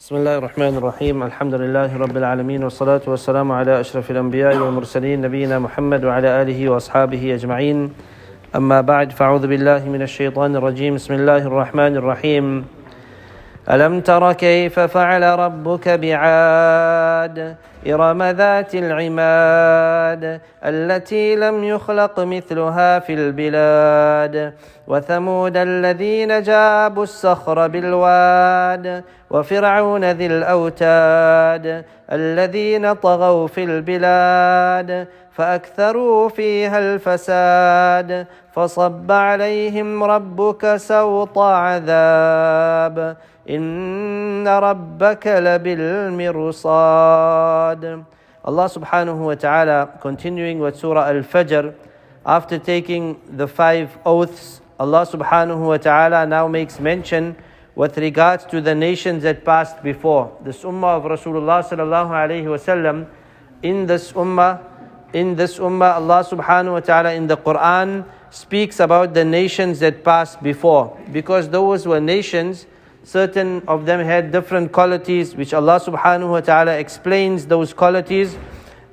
بسم الله الرحمن الرحيم الحمد لله رب العالمين والصلاة والسلام على أشرف الأنبياء والمرسلين نبينا محمد وعلى آله وأصحابه أجمعين أما بعد فأعوذ بالله من الشيطان الرجيم بسم الله الرحمن الرحيم ألم تر كيف فعل ربك بعاد إرم ذات العماد التي لم يخلق مثلها في البلاد وثمود الذين جابوا الصخر بالواد وفرعون ذي الأوتاد الذين طغوا في البلاد فأكثروا فيها الفساد فصب عليهم ربك سوط عذاب إن ربك لبالمرصاد. Allah subhanahu wa ta'ala, continuing with Surah Al-Fajr, after taking the 5 oaths, Allah subhanahu wa ta'ala now makes mention with regards to the nations that passed before. This ummah of Rasulullah sallallahu alayhi wa sallam, in this ummah, Allah subhanahu wa ta'ala in the Quran speaks about the nations that passed before. Because those were nations, certain of them had different qualities, which Allah subhanahu wa ta'ala explains those qualities,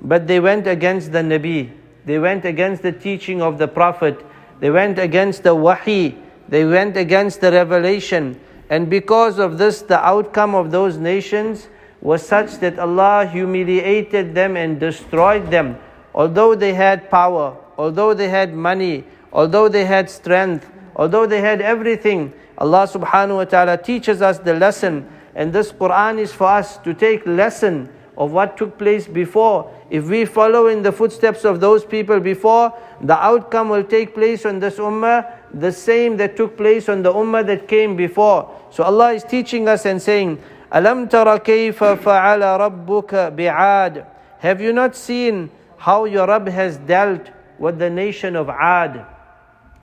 but they went against the Nabi. They went against the teaching of the Prophet. They went against the wahi. They went against the revelation. And because of this, the outcome of those nations was such that Allah humiliated them and destroyed them. Although they had power, although they had money, although they had strength, although they had everything, Allah subhanahu wa ta'ala teaches us the lesson. And this Quran is for us to take lesson of what took place before. If we follow in the footsteps of those people before, the outcome will take place on this ummah, the same that took place on the ummah that came before. So Allah is teaching us and saying, Alam tara kayfa fa'ala rabbuka bi'ad. Have you not seen how your Rabb has dealt with the nation of Ad?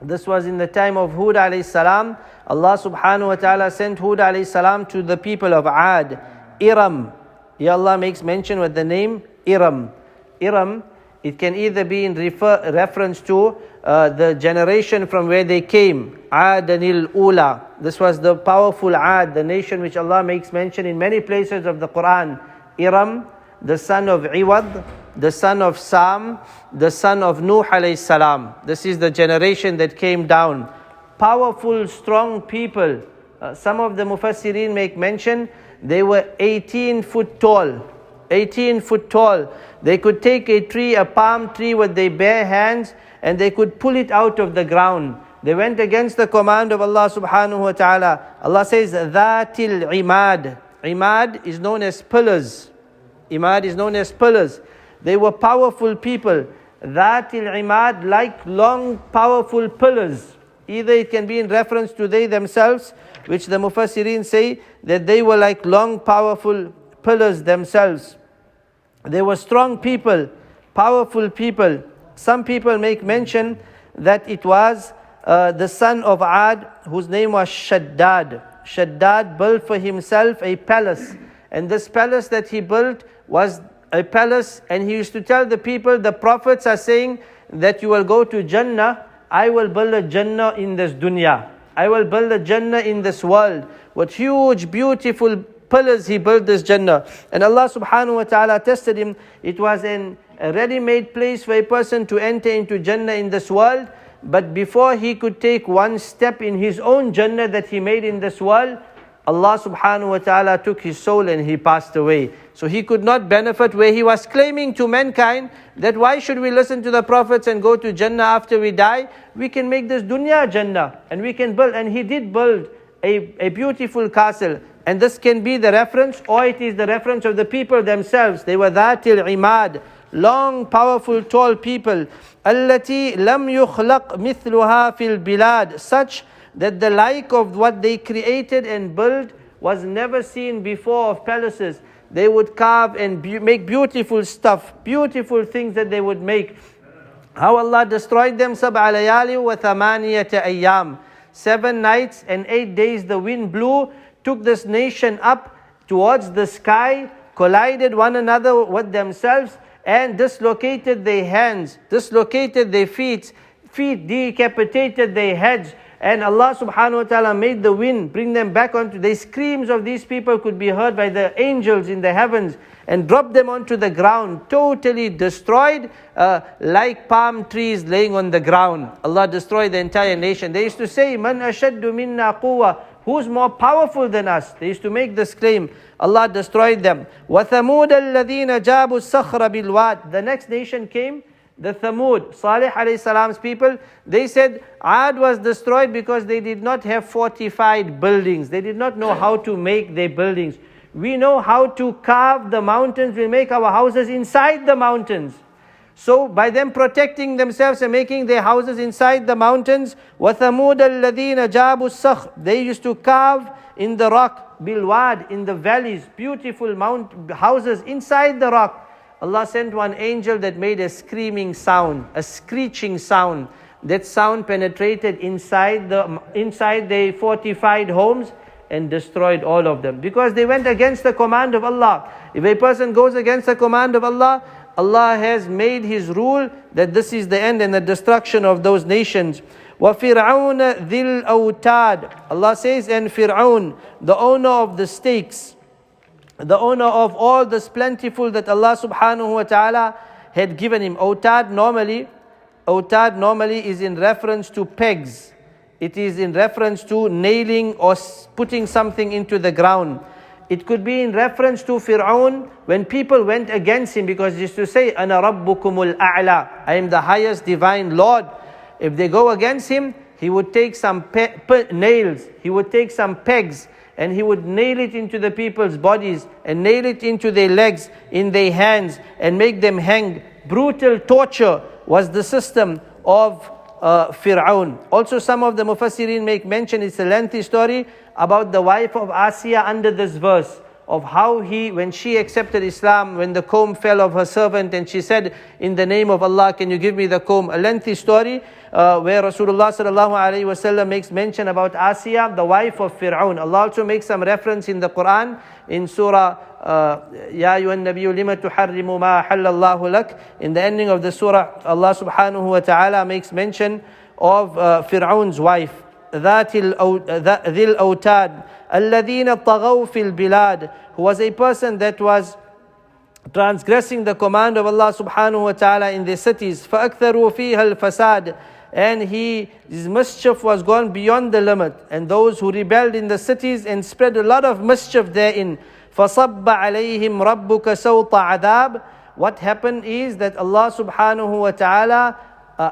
This was in the time of Hud alayhi salam. Allah subhanahu wa ta'ala sent Hud alayhi salam to the people of Ad. Iram. Here Allah makes mention with the name Iram. Iram, it can either be in reference to the generation from where they came. Adanil Ula. This was the powerful Ad, the nation which Allah makes mention in many places of the Quran. Iram, the son of Iwad, the son of Sam, the son of Nuh alayhi salam. This is the generation that came down. Powerful, strong people. Some of the Mufassirin make mention, they were 18 foot tall. 18 foot tall. They could take a tree, a palm tree with their bare hands, and they could pull it out of the ground. They went against the command of Allah subhanahu wa ta'ala. Allah says, Dhatil Imad. Imad is known as pillars. Imad is known as pillars. They were powerful people. Dhatil Imad, like long, powerful pillars. Either it can be in reference to they themselves, which the Mufassirin say that they were like long, powerful pillars themselves. They were strong people, powerful people. Some people make mention that it was the son of Ad, whose name was Shaddad. Shaddad built for himself a palace. And this palace that he built was a palace, and he used to tell the people, the prophets are saying that you will go to Jannah. I will build a Jannah in this dunya. I will build a Jannah in this world. With huge, beautiful pillars he built this Jannah. And Allah subhanahu wa ta'ala tested him. It was a ready-made place for a person to enter into Jannah in this world. But before he could take one step in his own Jannah that he made in this world, Allah subhanahu wa ta'ala took his soul and he passed away. So he could not benefit, where he was claiming to mankind that why should we listen to the prophets and go to Jannah after we die? We can make this dunya Jannah, and we can build. And he did build a beautiful castle. And this can be the reference, or it is the reference of the people themselves. They were Dhatil Imad, long, powerful, tall people. Allati lam yukhlaq mithluha fil bilad, such that the like of what they created and built was never seen before of palaces. They would carve and make beautiful stuff, beautiful things that they would make. How Allah destroyed them, sab'a layali wa thamaniyata ayyam. 7 nights and 8 days the wind blew, took this nation up towards the sky, collided one another with themselves, and dislocated their hands, dislocated their feet, decapitated their heads, And Allah subhanahu wa ta'ala made the wind bring them back onto, the screams of these people could be heard by the angels in the heavens, and dropped them onto the ground, totally destroyed, like palm trees laying on the ground. Allah destroyed the entire nation. They used to say, Man ashaddu minna quwwa, who's more powerful than us? They used to make this claim. Allah destroyed them. وَثَمُودَ الَّذِينَ جَابُوا الصَّخْرَ بِالْوَادِ. The next nation came, the Thamud, Salih alayhi salam's people. They said Ad was destroyed because they did not have fortified buildings. They did not know how to make their buildings. We know how to carve the mountains. We make our houses inside the mountains. So by them protecting themselves and making their houses inside the mountains, وَثَمُودَ الَّذِينَ جَابُوا الصَّخْرَ. They used to carve in the rock, bilwad, in the valleys, beautiful houses inside the rock. Allah sent one angel that made a screaming sound, a screeching sound. That sound penetrated inside the fortified homes and destroyed all of them, because they went against the command of Allah. If a person goes against the command of Allah, Allah has made His rule that this is the end and the destruction of those nations. وَفِرْعَوْنَ ذِي الْأَوْتَادِ. Allah says, and Fir'aun, the owner of the stakes, the owner of all this plentiful that Allah subhanahu wa ta'ala had given him. Awtad normally is in reference to pegs. It is in reference to nailing or putting something into the ground. It could be in reference to Fir'aun when people went against him, because he used to say, Ana Rabbukumul A'la, I am the highest divine Lord. If they go against him, he would take some nails, he would take some pegs, and he would nail it into the people's bodies, and nail it into their legs, in their hands, and make them hang. Brutal torture was the system of Fir'aun. Also, some of the Mufassirin make mention, it's a lengthy story, about the wife of Asiya under this verse, of how when she accepted Islam, when the comb fell of her servant, and she said, in the name of Allah, can you give me the comb? A lengthy story where Rasulullah sallallahu alaihi wasallam makes mention about Asiya, the wife of Fir'aun. Allah also makes some reference in the Quran, in Surah Ya ayyuhan nabiyyu lima tuharrimu ma halallahu lak. In the ending of the surah, Allah subhanahu wa ta'ala makes mention of Fir'aun's wife, ذي الأوتاد الذين طغوا في البلاد, who was a person that was transgressing the command of Allah subhanahu wa ta'ala in the cities. فَأَكْثَرُوا فِيهَا الْفَسَادِ. And his mischief was gone beyond the limit. And those who rebelled in the cities and spread a lot of mischief therein. فَصَبَّ عَلَيْهِمْ رَبُّكَ سَوْطَ عَذَابٍ. What happened is that Allah subhanahu wa ta'ala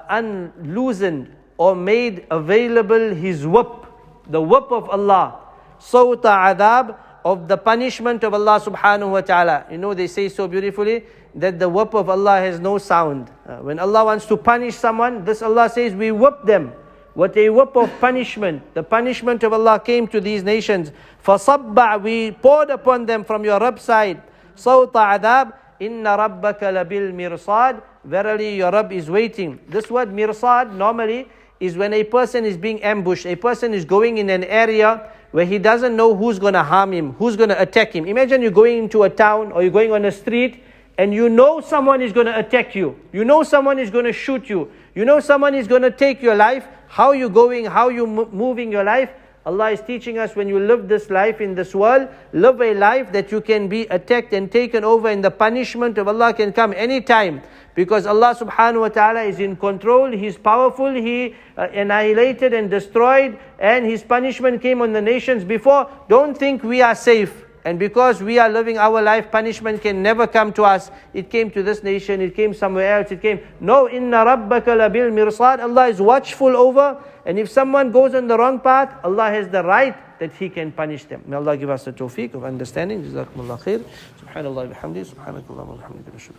unloosened or made available His whip, the whip of Allah. Sawta adab, of the punishment of Allah subhanahu wa ta'ala. You know, they say so beautifully that the whip of Allah has no sound. When Allah wants to punish someone, this Allah says, we whip them. What a whip of punishment. The punishment of Allah came to these nations. فَصَبَّعْ, we poured upon them from your Rabb's side. Sawta adab, inna rabbaka labil mirsad. Verily your Rabb is waiting. This word mirsad normally is when a person is being ambushed. A person is going in an area where he doesn't know who's going to harm him, who's going to attack him. Imagine you're going into a town or you're going on a street and you know someone is going to attack you. You know someone is going to shoot you. You know someone is going to take your life. How you going, how you moving your life. Allah is teaching us, when you live this life in this world, live a life that you can be attacked and taken over, and the punishment of Allah can come anytime. Because Allah subhanahu wa ta'ala is in control, He's powerful, He annihilated and destroyed, and His punishment came on the nations before. Don't think we are safe. And because we are living our life, punishment can never come to us. It came to this nation, it came somewhere else, it came. No, inna rabbaka labil mirsad. Allah is watchful over. And if someone goes on the wrong path, Allah has the right that He can punish them. May Allah give us the tawfiq of understanding. Jazakumullah khair. Subhanallah bihamdi. Subhanakallah wa bihamdika.